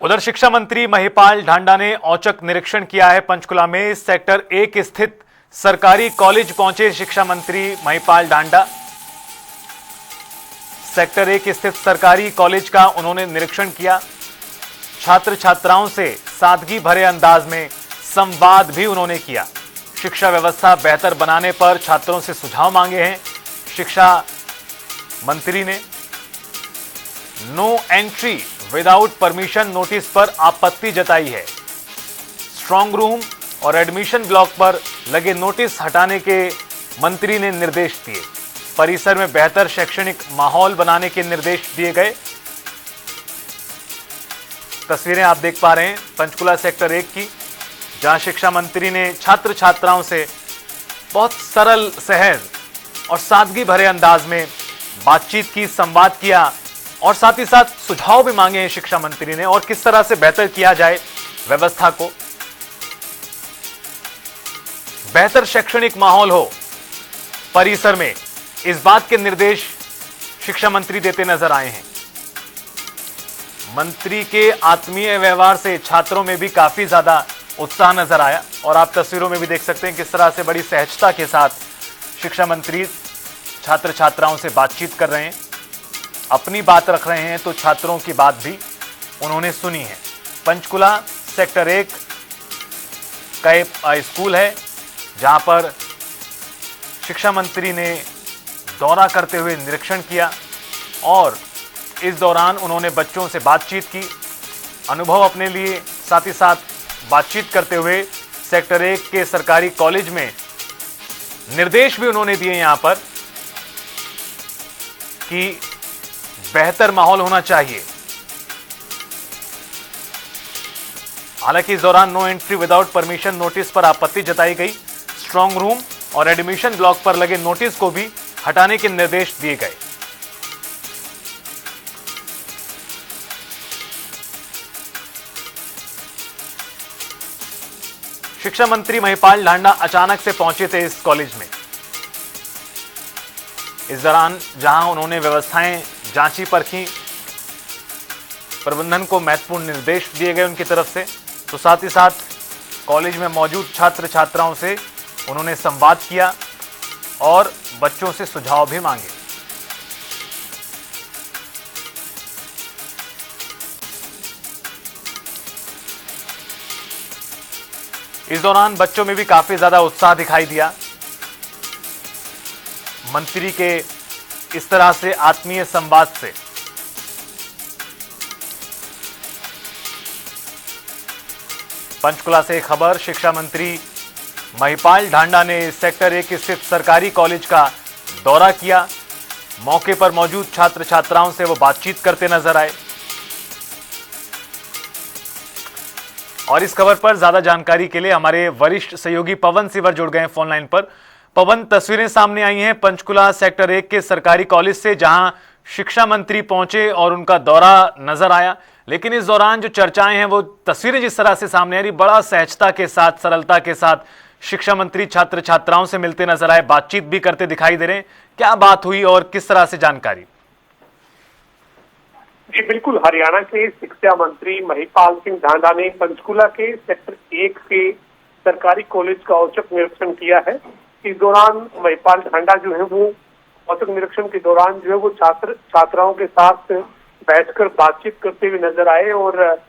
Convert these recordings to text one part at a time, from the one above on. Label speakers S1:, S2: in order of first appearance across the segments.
S1: उधर शिक्षा मंत्री महिपाल ढांडा ने औचक निरीक्षण किया है। पंचकुला में सेक्टर 1 स्थित सरकारी कॉलेज पहुंचे शिक्षा मंत्री महिपाल ढांडा। सेक्टर 1 स्थित सरकारी कॉलेज का उन्होंने निरीक्षण किया। छात्र छात्राओं से सादगी भरे अंदाज में संवाद भी उन्होंने किया। शिक्षा व्यवस्था बेहतर बनाने पर छात्रों से सुझाव मांगे हैं शिक्षा मंत्री ने। No entry without permission notice पर आपत्ति जताई है। स्ट्रांग रूम और एडमिशन ब्लॉक पर लगे नोटिस हटाने के मंत्री ने निर्देश दिए। परिसर में बेहतर शैक्षणिक माहौल बनाने के निर्देश दिए गए। तस्वीरें आप देख पा रहे हैं पंचकुला सेक्टर 1 की, जहां शिक्षा मंत्री ने छात्र छात्राओं से बहुत सरल, सहज और सादगी भरे अंदाज में बातचीत की, संवाद किया और साथ ही साथ सुझाव भी मांगे हैं शिक्षा मंत्री ने, और किस तरह से बेहतर किया जाए व्यवस्था को, बेहतर शैक्षणिक माहौल हो परिसर में। इस बात के निर्देश शिक्षा मंत्री देते नजर आए हैं। मंत्री के आत्मीय व्यवहार से छात्रों में भी काफी ज्यादा उत्साह नजर आया, और आप तस्वीरों में भी देख सकते हैं किस तरह से बड़ी सहजता के साथ शिक्षा मंत्री छात्र छात्राओं से बातचीत कर रहे हैं, अपनी बात रख रहे हैं, तो छात्रों की बात भी उन्होंने सुनी है। पंचकुला सेक्टर 1 का एक स्कूल है जहां पर शिक्षा मंत्री ने दौरा करते हुए निरीक्षण किया, और इस दौरान उन्होंने बच्चों से बातचीत की, अनुभव अपने लिए, साथ ही साथ बातचीत करते हुए सेक्टर 1 के सरकारी कॉलेज में निर्देश भी उन्होंने दिए यहां पर कि बेहतर माहौल होना चाहिए। हालांकि इस दौरान no entry without permission notice पर आपत्ति जताई गई। स्ट्रांग रूम और एडमिशन ब्लॉक पर लगे नोटिस को भी हटाने के निर्देश दिए गए। शिक्षा मंत्री महिपाल ढांडा अचानक से पहुंचे थे इस कॉलेज में। इस दौरान जहां उन्होंने व्यवस्थाएं जांची परखी, प्रबंधन को महत्वपूर्ण निर्देश दिए गए उनकी तरफ से, तो साथ ही साथ कॉलेज में मौजूद छात्र छात्राओं से उन्होंने संवाद किया और बच्चों से सुझाव भी मांगे। इस दौरान बच्चों में भी काफी ज्यादा उत्साह दिखाई दिया। मंत्री के इस तरह से आत्मीय संवाद से पंचकुला से खबर। शिक्षा मंत्री महिपाल ढांडा ने सेक्टर 1 स्थित सरकारी कॉलेज का दौरा किया। मौके पर मौजूद छात्र छात्राओं से वो बातचीत करते नजर आए। और इस खबर पर ज्यादा जानकारी के लिए हमारे वरिष्ठ सहयोगी पवन सिवर जुड़ गए हैं फोन लाइन पर। पवन, तस्वीरें सामने आई हैं पंचकुला सेक्टर 1 के सरकारी कॉलेज से, जहां शिक्षा मंत्री पहुंचे और उनका दौरा नजर आया। लेकिन इस दौरान जो चर्चाएं हैं, वो तस्वीरें जिस तरह से सामने आ रही, बड़ा सहजता के साथ, सरलता के साथ शिक्षा मंत्री छात्र छात्राओं से मिलते नजर आए, बातचीत भी करते दिखाई दे रहे हैं। क्या बात हुई और किस तरह से जानकारी?
S2: जी बिल्कुल, हरियाणा के शिक्षा मंत्री महिपाल सिंह ढांडा ने पंचकुला के सेक्टर 1 के सरकारी कॉलेज का औचक निरीक्षण किया है। इस दौरान महिपाल ढांडा जो है वो औचक निरीक्षण के दौरान जो है वो छात्र छात्राओं के साथ बैठकर बातचीत करते हुए नजर आए, और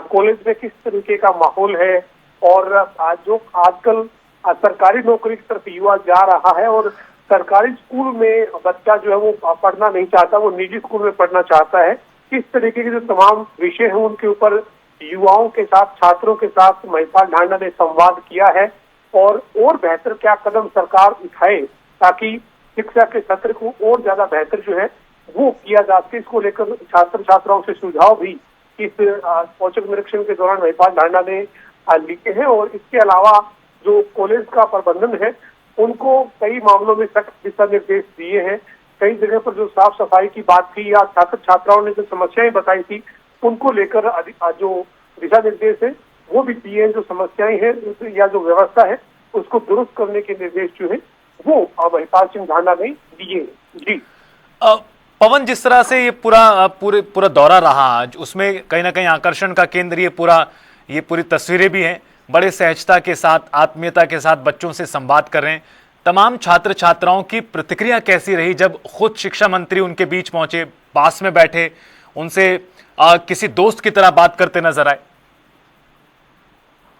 S2: कॉलेज में किस तरीके का माहौल है, और जो आजकल सरकारी नौकरी की तरफ युवा जा रहा है और सरकारी स्कूल में बच्चा जो है वो पढ़ना नहीं चाहता, वो निजी स्कूल में पढ़ना चाहता है। किस तरीके के जो तमाम विषय हैं उनके ऊपर युवाओं के साथ, छात्रों के साथ महिपाल ढांडा ने संवाद किया है, और बेहतर क्या कदम सरकार उठाए ताकि शिक्षा के सत्र को और ज्यादा बेहतर जो है वो किया जा सके। इसको लेकर छात्र छात्राओं से सुझाव भी इस औचक निरीक्षण के दौरान महिपाल ढांडा ने लिखे हैं। और इसके अलावा जो कॉलेज का प्रबंधन है उनको कई मामलों में सख्त दिशा निर्देश दिए हैं। कई जगह पर जो साफ सफाई की बात थी या छात्र छात्राओं ने जो समस्याएं बताई थी उनको लेकर जो दिशा निर्देश है वो भी दिए हैं। जो समस्याएं हैं या जो व्यवस्था है उसको दुरुस्त करने के निर्देश जो है वो महिपाल सिंह ढांडा ने दिए। जी
S1: पवन, जिस तरह से ये पूरा दौरा रहा आज, उसमें कहीं ना कहीं आकर्षण का केंद्र ये पूरी तस्वीरें भी हैं। बड़े सहजता के साथ, आत्मीयता के साथ बच्चों से संवाद कर रहे हैं। तमाम छात्र छात्राओं की प्रतिक्रिया कैसी रही जब खुद शिक्षा मंत्री उनके बीच पहुंचे, पास में बैठे, उनसे किसी दोस्त की तरह बात करते नजर आए?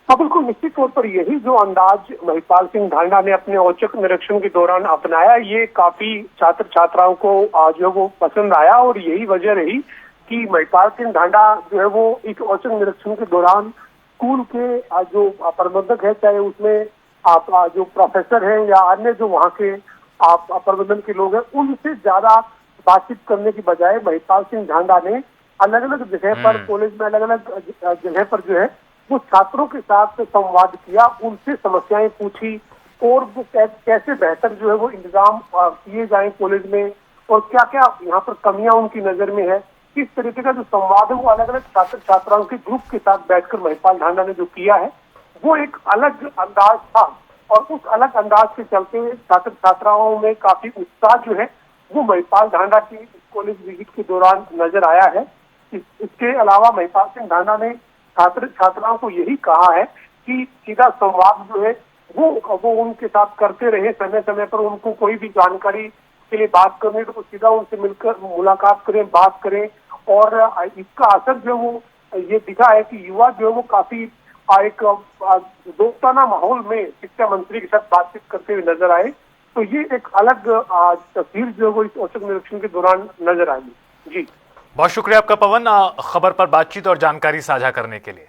S2: हाँ, बिल्कुल निश्चित तौर पर यही जो अंदाज महिपाल सिंह ढांडा ने अपने औचक निरीक्षण के दौरान अपनाया, ये काफी छात्र छात्राओं को जो है वो पसंद आया। और यही वजह रही कि महिपाल सिंह ढांडा जो है वो इस औचक निरीक्षण के दौरान स्कूल के जो प्रबंधक है, चाहे उसमें आप जो प्रोफेसर हैं या अन्य जो वहाँ के प्रबंधन के लोग हैं, उनसे ज्यादा बातचीत करने की बजाय महिपाल सिंह ढांडा ने अलग अलग जगह पर, कॉलेज में अलग अलग जगह पर जो है वो छात्रों के साथ संवाद किया, उनसे समस्याएं पूछी और वो कैसे बेहतर जो है वो इंतजाम किए जाएं कॉलेज में, और क्या क्या यहाँ पर कमियां उनकी नजर में है। इस तरीके का जो संवाद है वो अलग अलग छात्र छात्राओं के ग्रुप के साथ बैठकर महिपाल ढांडा ने जो किया है वो एक अलग अंदाज था। और उस अलग अंदाज के चलते छात्र छात्राओं में काफी उत्साह जो है वो महिपाल ढांडा की कॉलेज विजिट के दौरान नजर आया है। इसके अलावा महिपाल सिंह ढांडा ने छात्र छात्राओं को यही कहा है कि सीधा संवाद जो है वो उनके साथ करते रहे। समय समय पर उनको कोई भी जानकारी के लिए बात करनी तो सीधा उनसे मिलकर मुलाकात करें, बात करें। और इसका असर जो वो ये दिखा है कि युवा जो है वो काफी एक दोस्ताना माहौल में शिक्षा मंत्री के साथ बातचीत करते हुए नजर आए। तो ये एक अलग तस्वीर जो है वो इस औचक निरीक्षण के दौरान नजर आई। जी,
S1: बहुत शुक्रिया आपका पवन, खबर पर बातचीत और जानकारी साझा करने के लिए।